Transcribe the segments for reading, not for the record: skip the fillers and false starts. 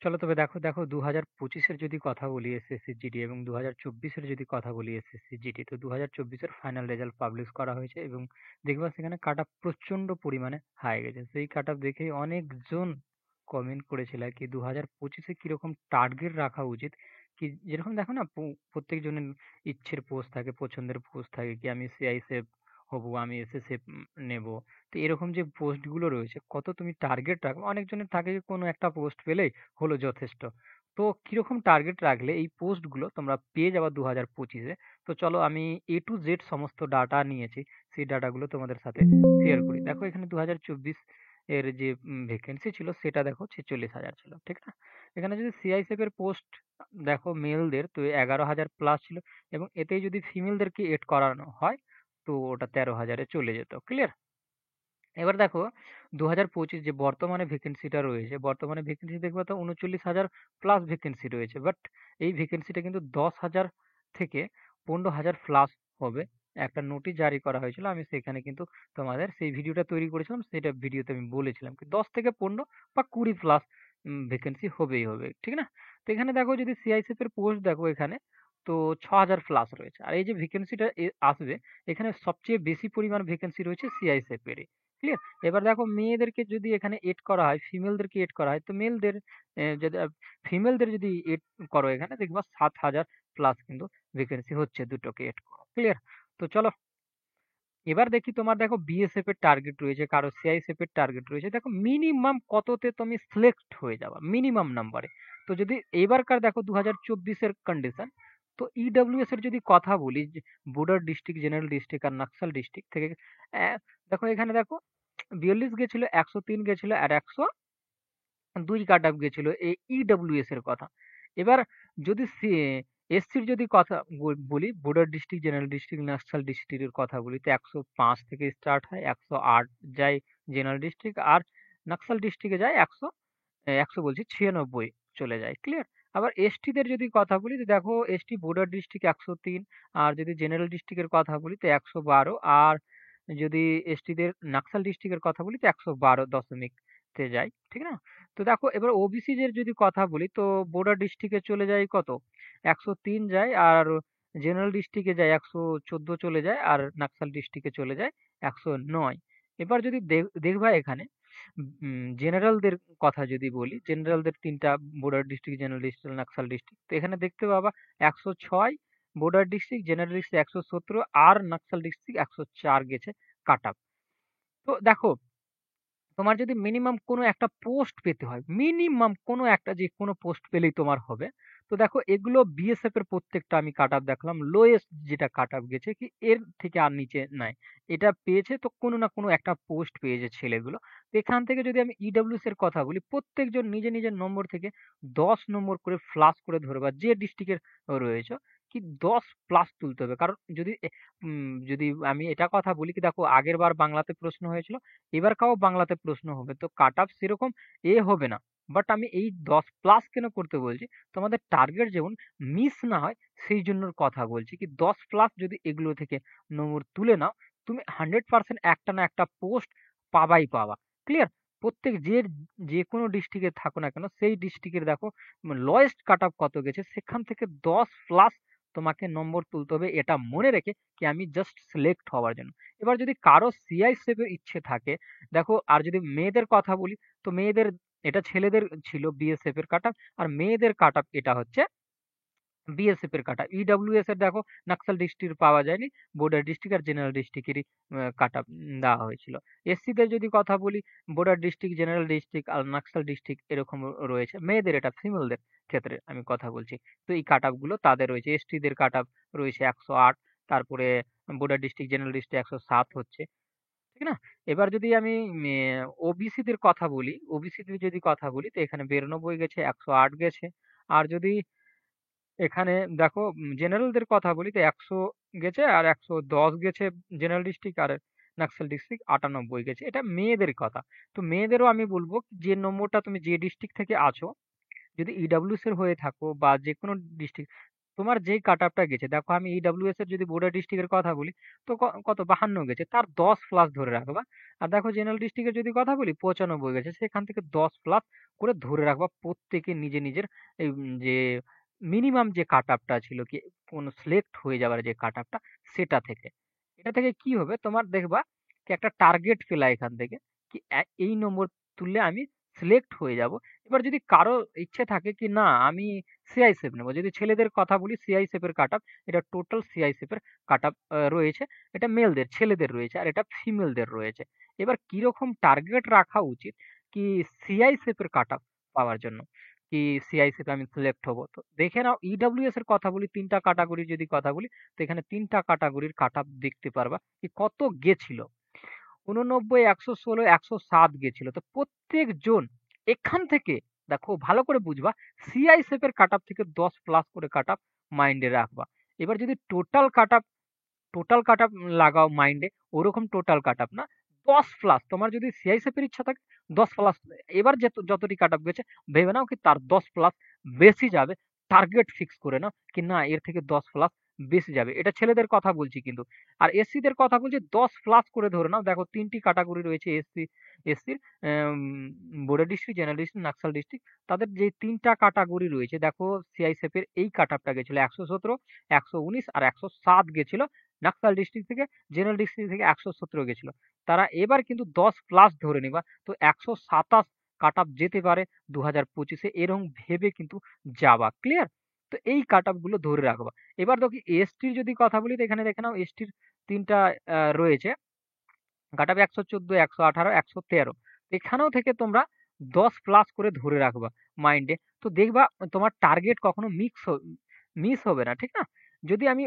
চলো তবে দেখো 2025-এর যদি কথা বলি এসএসসি জিডি এবং 2024-এর যদি কথা বলি এসএসসি জিডি, তো 2024-এর ফাইনাল রেজাল্ট পাবলিশ করা হয়েছে এবং দেখবা সেখানে কাট অফ প্রচন্ড পরিমাণে হাই গেছে। সেই কাট অফ দেখেই অনেকজন কমেন্ট করেছিল কি 2025-এ কিরকম টার্গেট রাখা উচিত। কি যেরকম দেখো না, প্রত্যেকজনের ইচ্ছের পোস্ট থাকে, পছন্দের পোস্ট থাকে, কি আমি সিআইএসএফ হব, আমি এসএসএফ নেব। তো এরকম যে পোস্ট গুলো রয়েছে, কত তুমি টার্গেট রাখবে, অনেকজনের থাকে যে কোনো একটা পোস্ট পেলেই হলো যথেষ্ট। তো কিরকম টার্গেট রাখলে এই পোস্ট গুলো তোমরা পেয়ে যাবা 2025-এ। তো চলো আমি A to Z সমস্ত ডাটা নিয়েছি, সেই ডাটাগুলো তোমাদের সাথে শেয়ার করি। দেখো এখানে 2024 এর যে ভ্যাকেন্সি ছিল সেটা দেখো 46,000 ছিল, ঠিক না? এখানে যদি সিআইএসএফ এর পোস্ট দেখো মেলদের তো 11,000 প্লাস ছিল, এবং এতেই যদি ফিমেলদেরকে এড করানো হয় তো ওটা 13,000-এ চলে যেত। ক্লিয়ার? এবার দেখো 2025 যে বর্তমানে ভ্যাকেন্সিটা রয়েছে, বর্তমানে ভ্যাকেন্সি দেখবে তো 39,000 প্লাস ভ্যাকেন্সি রয়েছে, বাট এই ভ্যাকেন্সিটা কিন্তু 10,000 থেকে 15,000 প্লাস হবে। একটা নোটিশ জারি করা হয়েছিল, আমি সেখানে কিন্তু তোমাদের সেই ভিডিওটা তৈরি করেছিলাম, সেটা ভিডিওতে আমি বলেছিলাম কি 10 থেকে 15 বা 20 প্লাস ভ্যাকেন্সি হবেই হবে, ঠিক না? তো এখানে দেখো যদি সিআইএসএফ এর পোস্ট দেখো এখানে, তো 6,000 প্লাস রয়েছে। আর এই যে ভ্যাকেন্সিটা আসবে, এখানে সবচেয়ে বেশি পরিমাণ ভ্যাকেন্সি রয়েছে সিআইএসএফ এর। ক্লিয়ার? এবার দেখো মেয়েদেরকে যদি এখানে এড করা হয়, ফিমেলদেরকে এড করা হয়, তো মেলদের যদি ফিমেলদের যদি এড করো এখানে দেখবা 7,000 প্লাস কিন্তু ভ্যাকেন্সি হচ্ছে দুটোকে এড করো। ক্লিয়ার? তো চলো এবার দেখি, তোমার দেখো বিএসএফ এর টার্গেট রয়েছে, কারো সিআইএসএফ এর টার্গেট রয়েছে। দেখো মিনিমাম কততে তুমি সিলেক্ট হয়ে যাবা, মিনিমাম নাম্বারে। তো যদি এবারকার দেখো 2024-এর কন্ডিশন, তো ইডব্লিউএস এর যদি কথা বলি, বর্ডার ডিস্ট্রিক্ট, জেনারেল ডিস্ট্রিক্ট আর নকশাল ডিস্ট্রিক্ট থেকে দেখো এখানে দেখো 42 গেছিল, 103 গেছিল, আর 102 কাট অফ গেছিল এই ইডব্লিউএস এর কথা। এবার যদি এসসির যদি কথা বলি, border district, general district, Naxal ডিস্ট্রিক্টের কথা বলি, তো 105 থেকে স্টার্ট হয়, 108 যায় জেনারেল ডিস্ট্রিক্ট, আর নকশাল ডিস্ট্রিক্টে যায় 100 বলছি 96 চলে যায়। ক্লিয়ার? আবার এসটিদের যদি কথা বলি, তো দেখো এসটি বর্ডার ডিস্ট্রিক্ট 103, আর যদি জেনারেল ডিস্ট্রিক্টের কথা বলি তো 112, আর যদি এসটিদের নকশাল ডিস্ট্রিক্টের কথা বলি তো 112 তে যায়, ঠিক না? তো দেখো এবার ওবিসিদের যদি কথা বলি, তো বর্ডার ডিস্ট্রিক্টে চলে যায় কত, 103 যায়, আর জেনারেল ডিস্ট্রিক্টে যায় 114 চলে যায়, আর নকশাল ডিস্ট্রিক্টে চলে যায় 109। এবার যদি দেখবা এখানে জেনারেলদের কথা যদি বলি, জেনারেলদের তিনটা border district, general district, Naxal district, তো এখানে দেখতে পাবা 106 বর্ডার ডিস্ট্রিক্ট, জেনারেল ডিস্ট্রিক্ট 117, আর নকশাল ডিস্ট্রিক্ট 104 গেছে কাট আপ। তো দেখো তোমার যদি মিনিমাম কোনো একটা পোস্ট পেতে হয়, মিনিমাম কোনো একটা যে কোনো পোস্ট পেলেই তোমার হবে। তো দেখো এগুলো বিএসএফ এর প্রত্যেকটা আমি কাট আপ দেখলাম, লোয়েস্ট যেটা কাট আপ গেছে কি এর থেকে আর নিচে নাই, এটা পেয়েছে তো কোনো না কোনো একটা পোস্ট পেয়েছে ছেলেগুলো। তো এখান থেকে যদি আমি ইডব্লিউএস এর কথা বলি, প্রত্যেকজন নিজের নিজের নম্বর থেকে 10 নম্বর করে ফ্লাশ করে ধরবা, যে ডিস্ট্রিক্টের রয়েছে কি 10 প্লাস তুলতে হবে। কারণ যদি আমি এটা কথা বলি কি, দেখো আগের বার বাংলাতে প্রশ্ন হয়েছিল, এবারকাও বাংলাতে প্রশ্ন হবে, তো কাট আপ সেরকম হবে না। বাট আমি এই 10 প্লাস কেন করতে বলছি, তোমাদের টার্গেট যেমন মিস না হয় সেই জন্য কথা বলছি কি 10 প্লাস যদি এগুলো থেকে নম্বর তুলে নাও, তুমি 100% একটা না একটা পোস্ট পাবাই পাবা। ক্লিয়ার? প্রত্যেক যে কোনো ডিস্ট্রিক্টে থাকো না কেন, সেই ডিস্ট্রিক্টের দেখো লয়েস্ট কাট অফ কত গেছে, সেখান থেকে 10 প্লাস তোমাকে নম্বর তুলতে হবে, এটা মনে রেখে কি আমি জাস্ট সিলেক্ট হওয়ার জন্য। এবার যদি কারো সিআইএসএফ এর ইচ্ছে থাকে, দেখো আর যদি মেয়েদের কথা বলি, তো মেয়েদের, এটা ছেলেদের ছিল বিএসএফ এর কাট, আর মেয়েদের কাট এটা হচ্ছে বিএসএফ এর কাটা। ইডব্লিউএস এর দেখো নকশাল ডিস্ট্রিক্ট পাওয়া যায়নি, বর্ডার ডিস্ট্রিক্ট আর জেনারেল ডিস্ট্রিক্টেরই কাটা দেওয়া হয়েছিল। এসসিদের যদি কথা বলি, বর্ডার ডিস্ট্রিক্ট, জেনারেল ডিস্ট্রিক্ট আর নকশাল ডিস্ট্রিক্ট এরকম রয়েছে। মেয়েদের, এটা ফিমেলদের ক্ষেত্রে আমি কথা বলছি। তো এই কাট গুলো তাদের রয়েছে। এসটিদের কাট রয়েছে 108, তারপরে বর্ডার ডিস্ট্রিক্ট, জেনারেল ডিস্ট্রিক্ট 107 হচ্ছে, ঠিক না? এবার যদি আমি ওবিসিদের কথা বলি, ওবিসিদের যদি কথা বলি, তো এখানে 92 গেছে, 108 গেছে। আর যদি এখানে দেখো জেনারেলদের কথা বলি, তো 100 গেছে, আর 110 গেছে জেনারেল ডিস্ট্রিক্ট, আর নকশাল ডিস্ট্রিক্ট 98 গেছে। এটা মেয়েদের কথা। তো মেয়েদেরও আমি বলবো যে নম্বরটা তুমি যে ডিস্ট্রিক্ট থেকে আছো, যদি ইডব্লিউএস এর হয়ে থাকো বা যে কোনো ডিস্ট্রিক্ট, তোমার যেই কাট আপটা গেছে, দেখো আমি ইডব্লিউএস এর যদি বর্ডার ডিস্ট্রিক্টের কথা বলি, তো কত 52 গেছে, তার 10 প্লাস ধরে রাখবা। আর দেখো জেনারেল ডিস্ট্রিক্টের যদি কথা বলি 95 গেছে, সেখান থেকে 10 প্লাস করে ধরে রাখবা প্রত্যেকে নিজে নিজের এই যে মিনিমাম যে কাট আপটা ছিল, কি কোন সিলেক্ট হয়ে যাবার যে কাট আপটা, সেটা থেকে। এটা থেকে কি হবে তোমার দেখবা, কি একটা টার্গেট পেলা এখান থেকে, কি এই নম্বর তুললে আমি সিলেক্ট হয়ে যাব। এবার যদি কারো ইচ্ছে থাকে কি না আমি সিআইএসএফ নেবো, যদি ছেলেদের কথা বলি সিআইএসএফ এর কাট আপ, এটা টোটাল সিআইএসএফ এর কাট আপ রয়েছে, এটা মেলদের ছেলেদের রয়েছে আর এটা ফিমেলদের রয়েছে। এবার কিরকম টার্গেট রাখা উচিত কি সিআইএসএফ এর কাট আপ পাওয়ার জন্য, কি সিআইএসএফ আমি সিলেক্ট হবো, তো দেখে নাও ইডব্লিউএস এর কথা বলি, তিনটা ক্যাটাগরি যদি কথা বলি, তো এখানে তিনটা ক্যাটাগরির কাট আপ দেখতে পারবা কি কত গেছিল। 89, 116, 107 গেছিল। তো প্রত্যেকজন এখান থেকে, দেখো ভালো করে বুঝবা, সিআইএসএফ এর কাট আপ থেকে 10 প্লাস করে কাট আপ মাইন্ডে রাখবা। এবার যদি টোটাল কাট আপ লাগাও মাইন্ডে, ওরকম টোটাল কাট আপ না, 10 প্লাস তোমার যদি সিআইএসএফ এর ইচ্ছা থাকে 10 প্লাস, এবার যতটি কাট আপ গেছে ভেবে নাও কি তার 10 প্লাস বেশি যাবে। টার্গেট ফিক্স করে নাও কি না এর থেকে 10 প্লাস বেশি যাবে। এটা ছেলেদের কথা বলছি কিন্তু। আর এসসিদের কথা বলছি 10 প্লাস করে ধরে নাও। দেখো তিনটি ক্যাটাগরি রয়েছে এসসির, border district, general district, Naxal district. তাদের যে তিনটা ক্যাটাগরি রয়েছে, দেখো সিআইএসএফ এর এই কাট আপটা গেছিল 117, 119 আর 107 গেছিল। নাকসাল ডিস্ট্রিক্ট থেকে, জেনারেল ডিস্ট্রিক্ট থেকে 117 গেছিল। তারা এবার কিন্তু 10 প্লাস ধরে নিবা, তো 127 কাট আপ যেতে পারে 2025-এ, এরকম ভেবে কিন্তু যাবা। ক্লিয়ার? তো এই কাট আপ গুলো ধরে রাখবা। এবার দেখি এসটির যদি কথা বলি, তো এখানে দেখে নাও এসটির তিনটা রয়েছে কাট আপ, 114, 118, 113। এখানেও থেকে তোমরা 10 প্লাস করে ধরে রাখবা মাইন্ডে। তো দেখবা তোমার টার্গেট কখনো মিস হবে না, ঠিক না? যদি আমি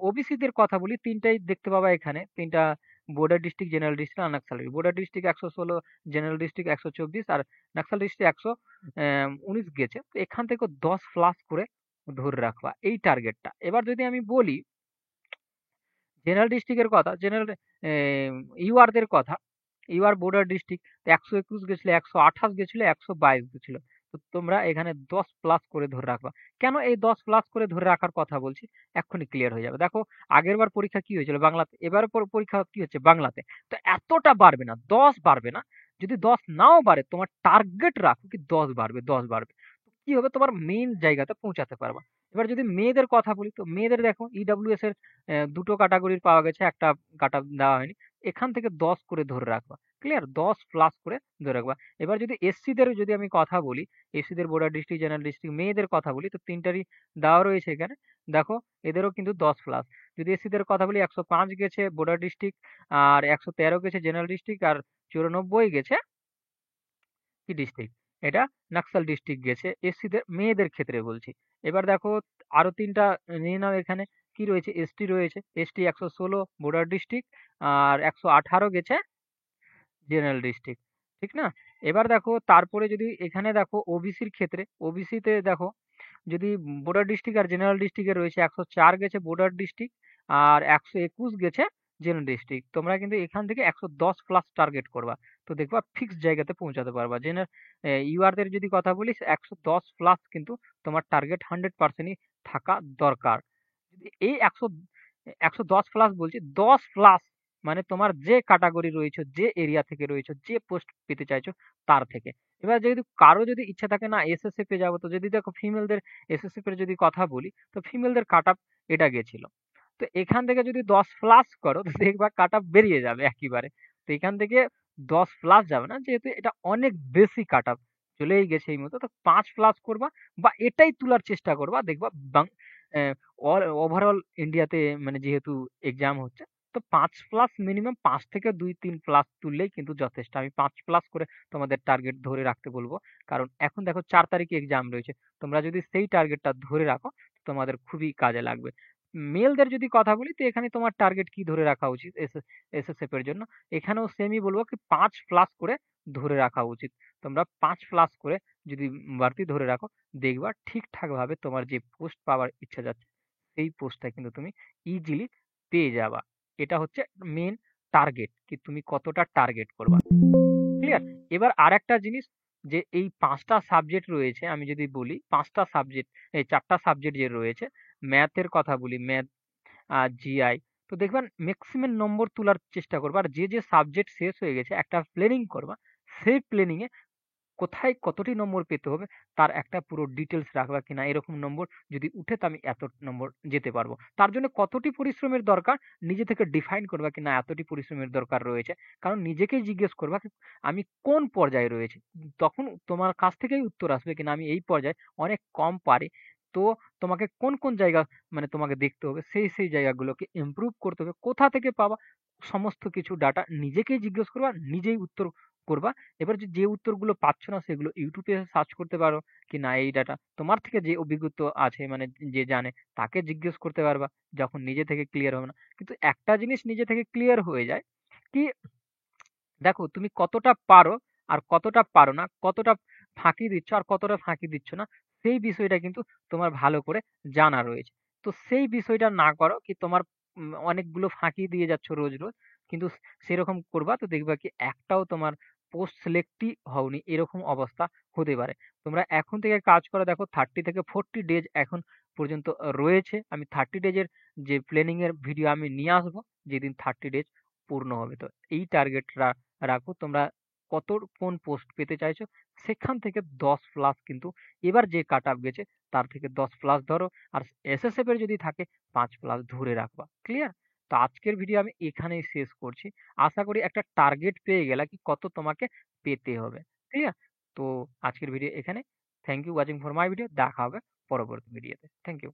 ওবিসিদের কথা বলি, তিনটাই দেখতে পাবা এখানে, তিনটা বর্ডার ডিস্ট্রিক্ট, জেনারেল ডিস্ট্রিক্ট আর Naxal. Border district 116, general district 124 আর নাকসাল ডিস্ট্রিক্ট 119 গেছে। তো এখান থেকে 10 প্লাস করে ধরে রাখবা এই টার্গেটটা। এবার যদি আমি বলি জেনারেল ডিস্ট্রিক্টের কথা, জেনারেল ইউআরদের কথা, ইউআর বর্ডার ডিস্ট্রিক্ট 121 গেছিল, 128 গেছিল, 122 গেছিল। তো তোমরা এখানে 10 প্লাস করে ধরে রাখবা। কেন এই 10 প্লাস করে ধরে রাখার কথা বলছি, এক্ষুনি ক্লিয়ার হয়ে যাবে। দেখো আগের বার পরীক্ষা কি হয়েছিল বাংলাতে, এবার পরীক্ষা কি হচ্ছে বাংলাতে। তো এতটা বাড়বে না, 10 বাড়বে না। যদি 10 নাও বাড়ে, তোমার টার্গেট রাখো কি 10 বাড়বে, 10 বাড়বে। তো কি হবে, তোমার মেইন জায়গাতে পৌঁছাতে পারবা। এবার যদি মেয়েদের কথা বলি, তো মেয়েদের দেখো ইডব্লিউএস এর দুটো ক্যাটাগরির পাওয়া গেছে, একটা কাট আপ দেওয়া হয়নি। এখান থেকে 10 করে ধরে রাখবা। ক্লিয়ার? 10 প্লাস করে ধরে রাখবা। এবার যদি এসসিদের যদি আমি কথা বলি, এসসিদের বর্ডার ডিস্ট্রিক্ট, জেনারেল ডিস্ট্রিক্ট, মেয়েদের কথা বলি, তো তিনটারই দেওয়া রয়েছে এখানে। দেখো এদেরও কিন্তু 10 প্লাস। যদি এসসিদের কথা বলি, 105 গেছে বর্ডার ডিস্ট্রিক্ট, আর 113 গেছে জেনারেল ডিস্ট্রিক্ট, আর 94 গেছে কি ডিস্ট্রিক্ট, এটা নাকসাল ডিস্ট্রিক্ট গেছে এসসিদের মেয়েদের ক্ষেত্রে বলছি। এবার দেখো আরো তিনটা নিয়ে নাও এখানে, কি রয়েছে, এসটি রয়েছে, এসটি 116 বর্ডার ডিস্ট্রিক্ট, আর 118 গেছে জেনারেল ডিস্ট্রিক্ট, ঠিক না? এবার দেখো তারপরে যদি এখানে দেখো ওবিসির ক্ষেত্রে, ওবিসিতে দেখো যদি বর্ডার ডিস্ট্রিক্ট আর জেনারেল ডিস্ট্রিক্টে রয়েছে, 104 গেছে বর্ডার ডিস্ট্রিক্ট, আর 121 গেছে জেনারেল ডিস্ট্রিক্ট। তোমরা কিন্তু এখান থেকে 110 প্লাস টার্গেট করবা। তো দেখবা ফিক্স জায়গাতে পৌঁছাতে পারবা। ইউআরদের যদি কথা বলি, 110 প্লাস কিন্তু তোমার টার্গেট 100%ই থাকা দরকার। যদি এই 110 প্লাস বলছি, 10 প্লাস মানে তোমার যে ক্যাটাগরি রয়েছে, যে এরিয়া থেকে রয়েছে, যে পোস্ট পেতে চাইছো তার থেকে। এবার যদি কারো যদি ইচ্ছা থাকে না এসএসএফ এ যাবো, তো যদি দেখো ফিমেলদের এসএসএফ এর যদি কথা বলি, তো ফিমেলদের কাট আপ এটা গেছিল। তো এখান থেকে যদি 10 প্লাস করো, তো দেখবা কাট আপ বেরিয়ে যাবে একেবারে। তো এখান থেকে 10 প্লাস যাবে না, যেহেতু এটা অনেক বেশি কাট আপ চলেই গেছে এই মতো। তো 5 প্লাস করবা বা এটাই তোলার চেষ্টা করবা, দেখবা ওভারঅল ইন্ডিয়াতে মানে যেহেতু এক্সাম হচ্ছে, তো 5 প্লাস মিনিমাম, 5 থেকে 2-3 প্লাস তুললেই কিন্তু যথেষ্ট। আমি 5 প্লাস করে তোমাদের টার্গেট ধরে রাখতে বলবো। কারণ এখন দেখো 4 তারিখে এক্সাম রয়েছে। তোমরা যদি সেই টার্গেটটা ধরে রাখো, তোমাদের খুবই কাজে লাগবে। মেলদের যদি কথা বলি, তো এখানে তোমার টার্গেট কি ধরে রাখা উচিত এসএসএফ এর জন্য, এখানেও সেমই বলবো কি 5 প্লাস করে ধরে রাখা উচিত। তোমরা 5 প্লাস করে যদি বাড়তি ধরে রাখো, দেখবা ঠিকঠাক ভাবে তোমার যে পোস্ট পাওয়ার ইচ্ছা যাচ্ছে, সেই পোস্টটা কিন্তু তুমি ইজিলি পেয়ে যাবা। এটা হচ্ছে মেন টার্গেট, কি তুমি কতটা টার্গেট করবা। ক্লিয়ার? এবার আরেকটা জিনিস, যে এই ৫টা সাবজেক্ট রয়েছে, আমি যদি বলি ৫টা সাবজেক্ট, এই ৪টা সাবজেক্ট যে রয়েছে, ম্যাথের কথা বলি, ম্যাথ, জিআই, তো দেখবেন ম্যাক্সিমাম নম্বর তোলার চেষ্টা করবা। আর যে সাবজেক্ট শেষ হয়ে গেছে একটা প্ল্যানিং করবা। সেই প্ল্যানিং এ কোথায় কতটি নম্বর পেতে হবে তার একটা পুরো ডিটেলস রাখবা, কিনা এরকম নম্বর যদি উঠে তো আমি এত নম্বর যেতে পারবো। তার জন্য কতটি পরিশ্রমের দরকার নিজে থেকে ডিফাইন করবা, কিনা এতটি পরিশ্রমের দরকার রয়েছে। কারণ নিজেকেই জিজ্ঞেস করবা আমি কোন পর্যায়ে রয়েছে, তখন তোমার কাছ থেকেই উত্তর আসবে কিনা আমি এই পর্যায়ে অনেক কম পারি। তো তোমাকে কোন কোন জায়গা মানে তোমাকে দেখতে হবে, সেই জায়গাগুলোকে ইমপ্রুভ করতে হবে। কোথা থেকে পাবা সমস্ত কিছু ডাটা নিজেকেই জিজ্ঞেস করবা, নিজেই উত্তর করবা। এবার যে উত্তরগুলো পাচ্ছ না সেগুলো ইউটিউবে সার্চ করতে পারো, কি না এই ডাটা তোমার থেকে যে অভিজ্ঞতা আছে মানে যে জানে তাকে জিজ্ঞেস করতে পারবা, যখন নিজে থেকে ক্লিয়ার হবে না। কিন্তু একটা জিনিস নিজে থেকে ক্লিয়ার হয়ে যায় কি, দেখো তুমি কতটা পারো আর কতটা পারো না, কতটা ফাঁকি দিচ্ছ আর কতটা ফাঁকি দিচ্ছ না, সেই বিষয়টা কিন্তু তোমার ভালো করে জানা রয়েছে। তো সেই বিষয়টা না করো কি তোমার অনেকগুলো ফাঁকি দিয়ে যাচ্ছ রোজ রোজ, কিন্তু সেরকম করবা তো দেখবা কি একটাও তোমার পোস্ট সিলেক্টই হওনি, এরকম অবস্থা হতে পারে। তোমরা এখন থেকে কাজ করো, দেখো 30 থেকে 40 ডেজ এখন পর্যন্ত রয়েছে। আমি 30 ডেজের যে প্ল্যানিং এর ভিডিও আমি নিয়ে আসবো যেদিন 30 ডেজ পূর্ণ হবে। তো এই টার্গেটটা রাখো তোমরা, কত কোন পোস্ট পেতে চাইছো সেখান থেকে 10 প্লাস, কিন্তু এবার যে কাট আপ গেছে তার থেকে 10 প্লাস ধরো। আর এসএসএফ এর যদি থাকে 5 প্লাস ধরে রাখবা। ক্লিয়ার? তো আজকের ভিডিও আমি এখানেই শেষ করছি। আশা করি একটা টার্গেট পেয়ে গেলা কি কত তোমাকে পেতে হবে। ক্লিয়ার? তো আজকের ভিডিও এখানে। Thank you watching for my video. দেখা হবে পরবর্তী ভিডিওতে। Thank you.